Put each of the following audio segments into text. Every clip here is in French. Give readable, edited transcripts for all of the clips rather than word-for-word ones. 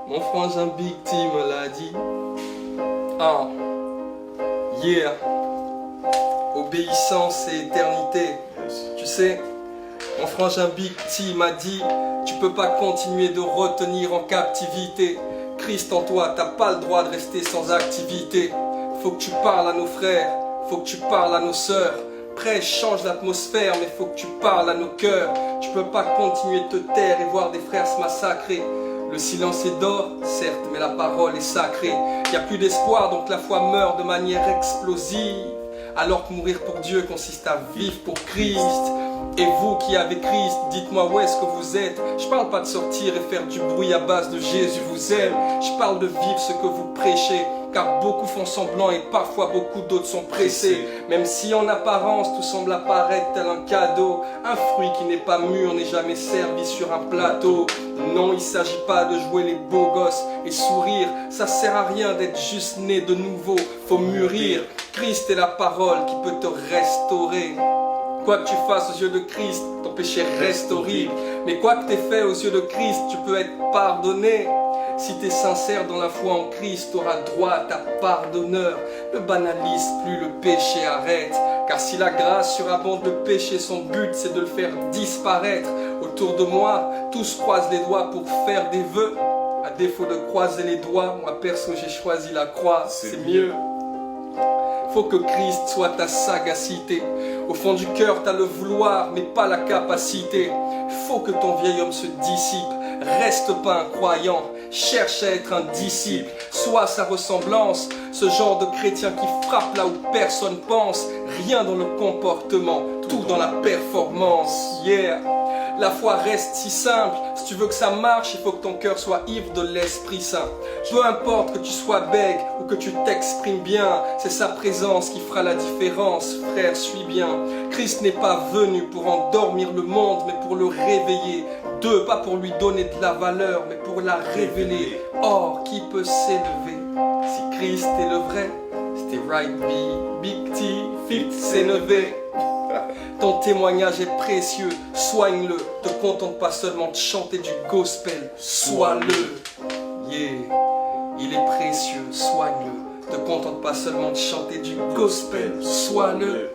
Mon frangin Big T me l'a dit. Ah, yeah. Obéissance et éternité. Tu sais, mon frangin Big T m'a dit, tu peux pas continuer de retenir en captivité. Christ en toi, t'as pas le droit de rester sans activité. Faut que tu parles à nos frères, faut que tu parles à nos sœurs. Prêche, change l'atmosphère, mais faut que tu parles à nos cœurs. Tu peux pas continuer de te taire et voir des frères se massacrer. Le silence est d'or, certes, mais la parole est sacrée. Y a plus d'espoir, donc la foi meurt de manière explosive. Alors que mourir pour Dieu consiste à vivre pour Christ. Et vous qui avez Christ, dites-moi où est-ce que vous êtes. Je parle pas de sortir et faire du bruit à base de Jésus vous aime. Je parle de vivre ce que vous prêchez. Car beaucoup font semblant et parfois beaucoup d'autres sont pressés. Même si en apparence tout semble apparaître tel un cadeau. Un fruit qui n'est pas mûr n'est jamais servi sur un plateau. Non, il s'agit pas de jouer les beaux gosses et sourire. Ça sert à rien d'être juste né de nouveau, faut mûrir. Christ est la parole qui peut te restaurer. Quoi que tu fasses aux yeux de Christ, ton péché reste horrible. Mais quoi que t'aies fait aux yeux de Christ, tu peux être pardonné. Si t'es sincère dans la foi en Christ, t'auras droit à ta part d'honneur. Ne banalise plus, le péché arrête. Car si la grâce surabonde le péché, son but c'est de le faire disparaître. Autour de moi, tous croisent les doigts pour faire des vœux. À défaut de croiser les doigts, moi perso j'ai choisi la croix, c'est mieux. Faut que Christ soit ta sagacité. Au fond du cœur, t'as le vouloir, mais pas la capacité. Faut que ton vieil homme se dissipe. Reste pas un croyant, cherche à être un disciple. Sois sa ressemblance, ce genre de chrétien qui frappe là où personne pense. Rien dans le comportement, tout dans la performance. Yeah. La foi reste si simple, si tu veux que ça marche, il faut que ton cœur soit ivre de l'Esprit Saint. Peu importe que tu sois bègue ou que tu t'exprimes bien, c'est sa présence qui fera la différence, frère, suis bien. Christ n'est pas venu pour endormir le monde, mais pour le réveiller. Deux, pas pour lui donner de la valeur, mais pour la révéler. Or, qui peut s'élever? Si Christ est le vrai, c'était right, Big T, fit, s'élever. Ton témoignage est précieux, soigne-le. Te contente pas seulement de chanter du gospel, sois-le. Yeah, il est précieux, soigne-le. Te contente pas seulement de chanter du gospel, sois-le.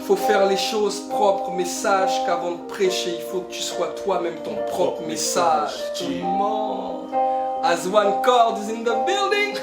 Faut faire les choses propres, mais sache qu'avant de prêcher, il faut que tu sois toi-même ton propre message. Come on, as one chord is in the building.